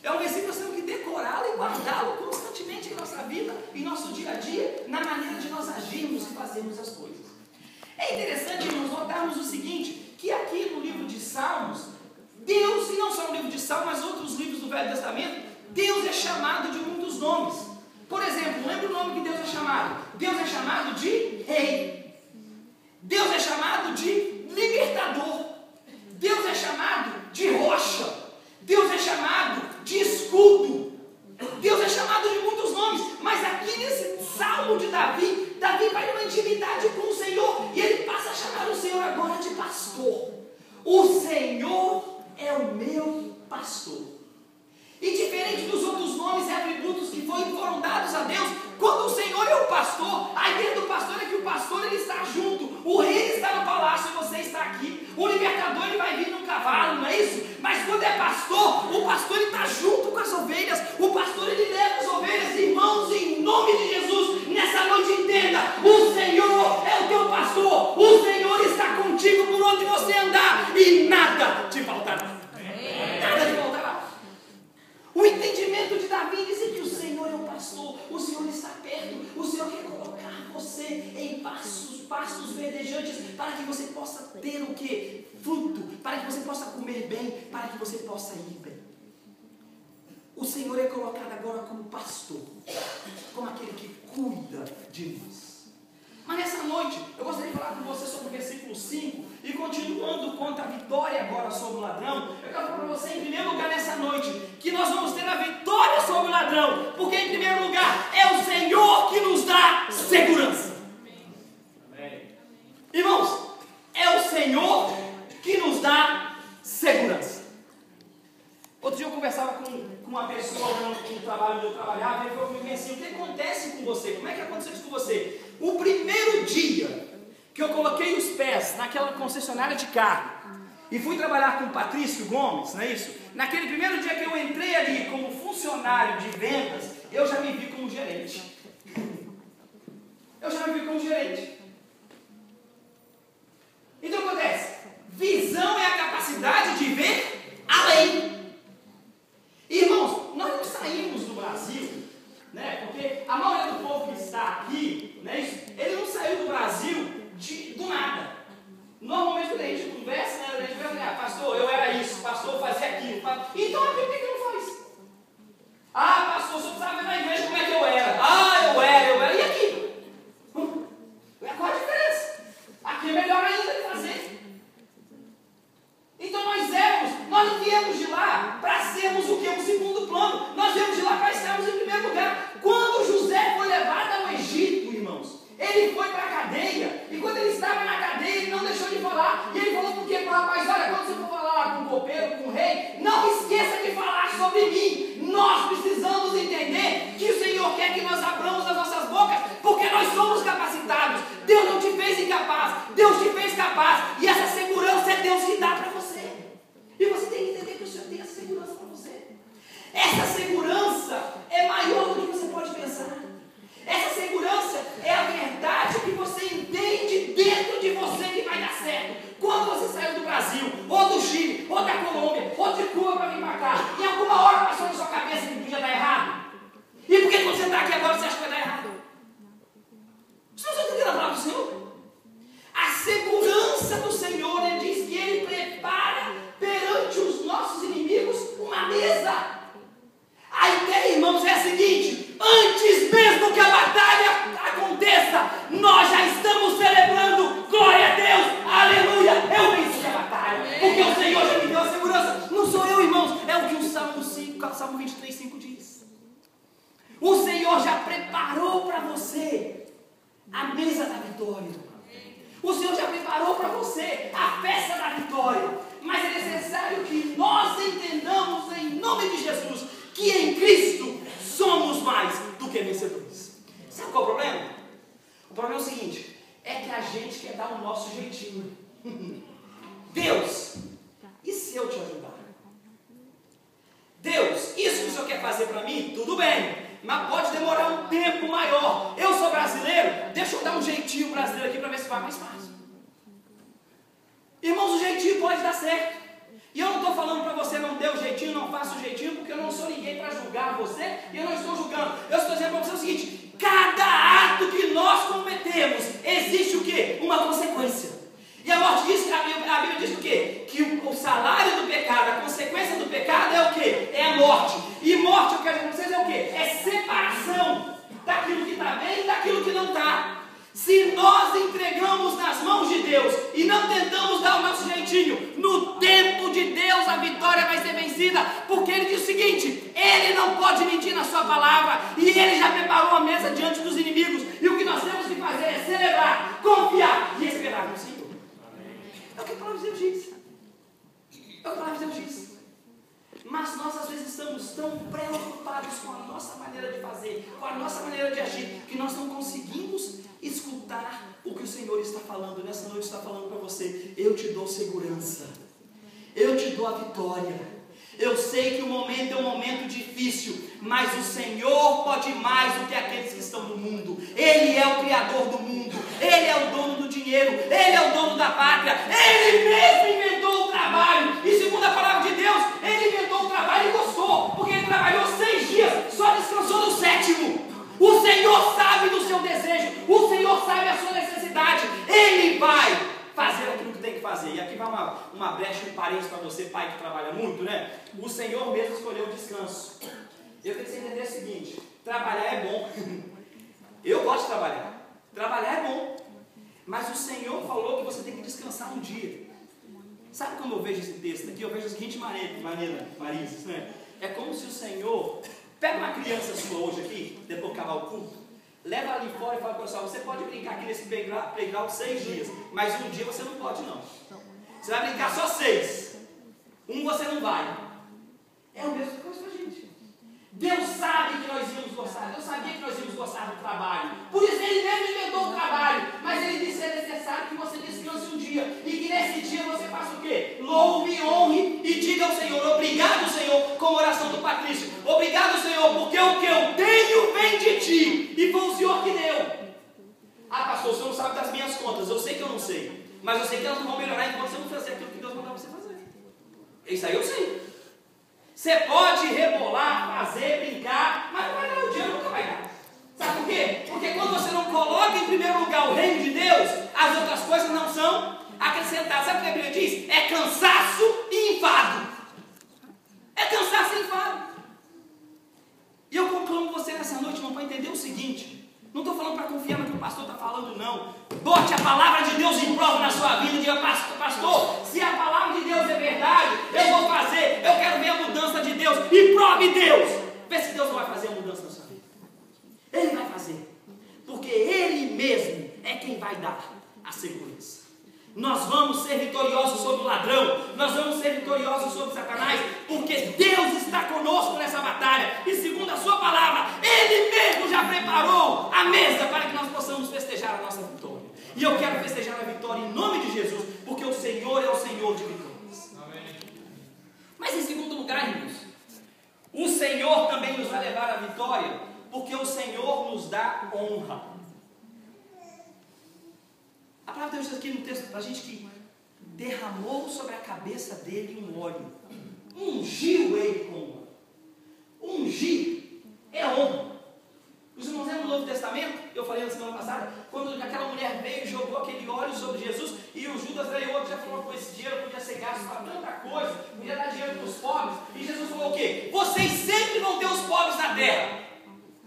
É um versículo que nós temos que decorá-lo e guardá-lo constantemente em nossa vida, em nosso dia a dia, na maneira de nós agirmos e fazermos as coisas. É interessante, irmãos, notarmos o seguinte, que aqui no livro de Salmos, Deus, e não só no livro de Salmos, mas outros livros do Velho Testamento, Deus é chamado de muitos nomes. Por exemplo, lembra o nome que Deus é chamado? Deus é chamado de Rei. Deus é chamado de Libertador. Deus é chamado de Rocha. Deus é chamado de Escudo. Deus é chamado de muitos nomes. Mas aqui nesse Salmo de Davi, Davi vai numa intimidade com o Senhor e ele passa a chamar o Senhor agora de pastor. O Senhor é o meu pastor. E diferente dos outros nomes e atributos que foram dados a Deus, quando o Senhor é o pastor, a ideia do pastor é que o pastor ele está junto, o rei está no palácio e você está aqui, o libertador ele vai vir num cavalo, não é isso? Mas quando é pastor, o pastor ele está junto com as ovelhas, o pastor ele leva as ovelhas, irmãos, em nome de Jesus, nessa noite entenda, o Senhor é o teu pastor, o Senhor está contigo por onde você andar e nada te faltará. Nada te faltará. O entendimento de Davi diz que o Senhor é o pastor, o Senhor está perto, o Senhor quer colocar você em pastos verdejantes, para que você possa ter o que? Fruto, para que você possa comer bem, para que você possa ir bem. O Senhor é colocado agora como pastor, como aquele que cuida de nós. Mas nessa noite, eu gostaria de falar com você sobre o versículo 5, e continuando quanto à vitória agora sobre o ladrão, eu quero falar para você, em primeiro lugar, nessa noite, que nós vamos ter a vitória sobre o ladrão, porque em primeiro lugar, é o Senhor que nos dá segurança. Amém. Irmãos, é o Senhor que nos dá segurança. Outro dia eu conversava com uma pessoa no trabalho onde eu trabalhava, e ele falou comigo assim, o que acontece com você? Como é que aconteceu isso com você? O primeiro dia que eu coloquei os pés naquela concessionária de carro e fui trabalhar com o Patrício Gomes, não é isso? Naquele primeiro dia que eu entrei ali como funcionário de vendas, eu já me vi como gerente. Eu já me vi como gerente. Então o que acontece? Visão é a capacidade de ver além. Irmãos, nós não saímos do Brasil, né? Porque a maioria do povo que está aqui, né, ele não saiu do Brasil do nada. Normalmente quando a gente conversa, né, a gente vai pastor, eu era isso, pastor, eu fazia aquilo. Então por que não faz? Ah, pastor, você precisava ver na igreja como é que eu era. Ah, eu era. E aqui? Qual a diferença? Aqui é melhor ainda de fazer. Então nós não viemos de lá para sermos o que? Um segundo plano. Nós viemos de lá para estarmos em primeiro lugar. Quando José foi levado ao Egito, irmãos, ele foi para a cadeia, e quando ele estava na cadeia, ele não deixou de falar, e ele falou para o rapaz, olha, quando você for falar lá com o copeiro, com o rei, não esqueça de falar sobre mim. Nós precisamos entender que o Senhor quer que nós abramos as nossas bocas, porque nós somos capacitados. Deus não te fez incapaz, Deus te fez capaz, e essa segurança é Deus que dá para você, e você tem que entender que o Senhor tem essa segurança para você. Essa segurança é maior do que você pode pensar. Essa segurança é a verdade que você entende dentro de você que vai dar certo. Quando você saiu do Brasil, ou do Chile, ou da Colômbia, ou de Cuba para vir para cá, em alguma hora passou na sua cabeça que podia dar errado? E por que quando você está aqui agora você acha que vai dar errado? Você não está entendendo a palavra do Senhor? A segurança do Senhor, ele diz que ele prepara perante os nossos inimigos uma mesa. A ideia, irmãos, é a seguinte: antes mesmo que a batalha aconteça, nós já estamos celebrando, glória a Deus, aleluia, eu venci a batalha, porque o Senhor já me deu a segurança. Não sou eu, irmãos, é o que o Salmo 23:5 diz. O Senhor já preparou para você a mesa da vitória. O Senhor já preparou para você a festa da vitória. Mas é necessário que nós entendamos, em nome de Jesus, que em Cristo somos mais do que vencedores. Sabe qual é o problema? O problema é o seguinte: é que a gente quer dar o nosso jeitinho. Deus, e se eu te ajudar? Deus, isso que o Senhor quer fazer para mim, tudo bem, mas pode demorar um tempo maior. Eu sou brasileiro, deixa eu dar um jeitinho brasileiro aqui para ver se vai mais fácil. Irmãos, o jeitinho pode dar certo. E eu não estou falando para você não dê o jeitinho, não faça o jeitinho, porque eu não sou ninguém para julgar você, e eu não estou julgando. Eu estou dizendo para você o seguinte: cada ato que nós cometemos, existe o quê? Uma consequência. E a morte diz, a Bíblia diz o quê? Que o salário do pecado, a consequência do pecado é o quê? É a morte. E morte, eu quero dizer para vocês, é o quê? É separação daquilo que está bem e daquilo que não está. Se nós entregamos nas mãos de Deus e não tentamos dar o nosso jeitinho, no tempo de Deus a vitória vai ser vencida, porque Ele diz o seguinte: Ele não pode mentir na sua palavra, e Ele já preparou a mesa diante dos inimigos, e o que nós temos que fazer é celebrar, confiar e esperar no Senhor. É o que a palavra de Deus diz. É o que a palavra de Deus diz. Mas nós às vezes estamos tão preocupados com a nossa maneira de fazer, com a nossa maneira de agir, que nós não conseguimos escutar o que o Senhor está falando. Nessa noite está falando para você: eu te dou segurança, eu te dou a vitória. Eu sei que o momento é um momento difícil, mas o Senhor pode mais do que aqueles que estão no mundo. Ele é o Criador do mundo, Ele é o dono do dinheiro, Ele é o dono da pátria, Ele mesmo inventou o trabalho. E segundo a palavra de Deus, Ele inventou o trabalho e gostou, porque Ele trabalhou 6 dias, só descansou no 7º. O Senhor sabe do seu desejo, o Senhor sabe a sua necessidade, Ele vai fazer aquilo que tem que fazer. E aqui vai uma brecha, um parênteses para você, pai que trabalha muito, né? O Senhor mesmo escolheu o descanso. Eu quero que você entender o seguinte: trabalhar é bom. Eu gosto de trabalhar. Trabalhar é bom. Mas o Senhor falou que você tem que descansar um dia. Sabe como eu vejo esse texto aqui? Eu vejo da seguinte maneira, Marisa, né? É como se o Senhor pega uma criança sua hoje aqui, depois que acabar o culto, leva ali fora e fala: pessoal, você pode brincar aqui nesse playground 6 dias, mas um dia você não pode não. Você vai brincar só 6. Um você não vai. É a mesma coisa com a gente. Deus sabe que nós íamos gostar. Deus sabia que nós íamos gostar do trabalho. Por isso Ele mesmo inventou o trabalho. Mas Ele disse que é necessário que você descanse um dia. E que nesse dia você faça o quê? Louve, honre e diga ao Senhor: obrigado, Senhor, como oração do Patrício. Obrigado, Senhor, porque o que eu tenho vem de Ti. E foi o Senhor que deu. Ah, pastor, o Senhor não sabe das minhas contas. Eu sei que eu não sei. Mas eu sei que elas não vão melhorar enquanto você não fazer aquilo que Deus mandou você fazer. Isso aí eu sei. Você pode rebolar, fazer, brincar, mas não vai dar, o dinheiro nunca vai dar. Sabe por quê? Porque quando você não coloca em primeiro lugar o reino de Deus, as outras coisas não são acrescentadas. Sabe o que a Bíblia diz? É cansaço e enfado. É cansaço e enfado. E eu conclamo você nessa noite, irmão, para entender o seguinte: não estou falando para confiar no que o pastor está falando, não. Bote a palavra de Deus em prova na sua vida e diga: pastor, se a palavra de Deus é verdade, eu vou fazer, eu quero ver a mudança de Deus. E prove Deus. Vê se Deus não vai fazer a mudança na sua vida. Ele vai fazer, porque Ele mesmo é quem vai dar a segurança. Nós vamos ser vitoriosos sobre o ladrão, nós vamos ser vitoriosos sobre Satanás, porque Deus está conosco nessa batalha, e segundo a sua palavra, Ele mesmo já preparou a mesa para que nós possamos festejar a nossa vitória. E eu quero festejar a vitória em nome de Jesus, porque o Senhor é o Senhor de vitórias. Mas em segundo lugar, irmãos, o Senhor também nos vai levar à vitória, porque o Senhor nos dá honra. A palavra de Deus diz aqui no texto para a gente que derramou sobre a cabeça dele um óleo, ungiu ele com honra. Ungir é honra. Os irmãos lembram do Novo Testamento? Eu falei na semana passada, quando aquela mulher veio e jogou aquele óleo sobre Jesus, e o Judas veio outro, já falou: com esse dinheiro podia ser gasto para tanta coisa, podia dar dinheiro para os pobres. E Jesus falou o quê? Vocês sempre vão ter os pobres na terra.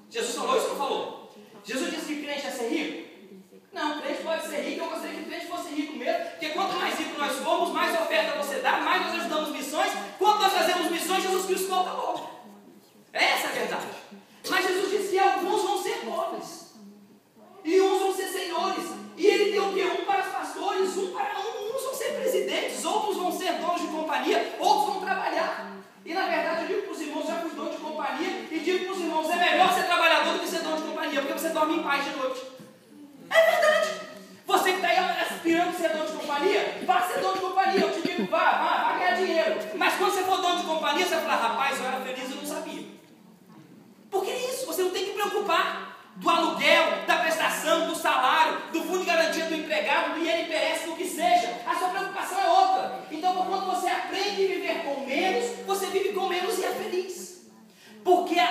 Jesus falou isso ou não falou? Jesus disse que crente é ser rico? Não, o crente pode ser rico. Eu gostaria que o crente fosse rico mesmo, porque quanto mais rico nós formos, mais oferta você dá, mais nós ajudamos missões. Quando nós fazemos missões, Jesus Cristo volta logo. Essa é a verdade. Mas Jesus disse que alguns vão ser pobres e uns vão ser senhores, e Ele deu o quê? Um para os pastores, uns vão ser presidentes, outros vão ser donos de companhia, outros vão trabalhar. E na verdade eu digo para os irmãos: já fui dono de companhia, e digo para os irmãos: é melhor ser trabalhador do que ser dono de companhia, porque você dorme em paz de noite. É verdade. Você que está aí aspirando a ser dono de companhia, vá ser dono de companhia. Eu te digo: vá ganhar dinheiro. Mas quando você for dono de companhia, você vai falar: rapaz, eu era feliz e não sabia. Porque é isso, você não tem que preocupar do aluguel, da prestação, do salário, do fundo de garantia do empregado, do INPS, do que seja. A sua preocupação é outra. Então, quando você aprende a viver com menos, você vive com menos e é feliz.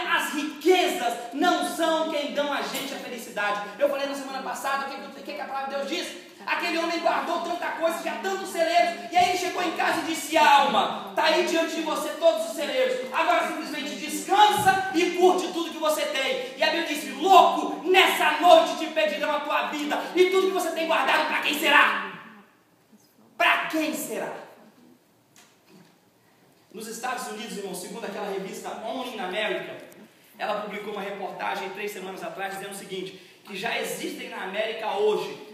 as riquezas não são quem dão a gente a felicidade. Eu falei na semana passada o que a palavra de Deus diz. Aquele homem guardou tanta coisa, já tantos celeiros, e aí ele chegou em casa e disse: alma, está aí diante de você todos os celeiros, agora simplesmente descansa e curte tudo que você tem. E a Bíblia disse: louco, nessa noite te pedirão a tua vida, e tudo que você tem guardado, para quem será? Para quem será? Nos Estados Unidos, irmão, segundo aquela revista Only in America, ela publicou uma reportagem 3 semanas atrás dizendo o seguinte: que já existem na América hoje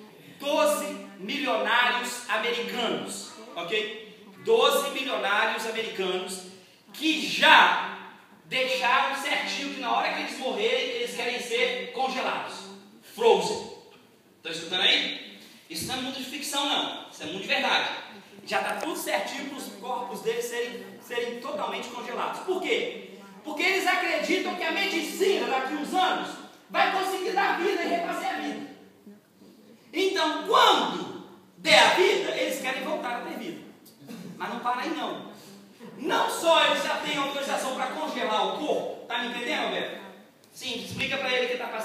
12 milionários americanos, ok? 12 milionários americanos que já deixaram certinho que na hora que eles morrerem, eles querem ser congelados, frozen. Estão escutando aí? Isso não é mundo de ficção não, isso é mundo de verdade. Já está tudo certinho para os corpos deles serem totalmente congelados. Por quê? Porque eles acreditam que a medicina daqui a uns anos vai conseguir dar vida e refazer a vida. Então, quando der a vida, eles querem voltar a ter vida. Mas não para aí não. Não só eles já têm autorização para congelar o corpo. Está me entendendo, Alberto? Sim, explica para ele que está passando.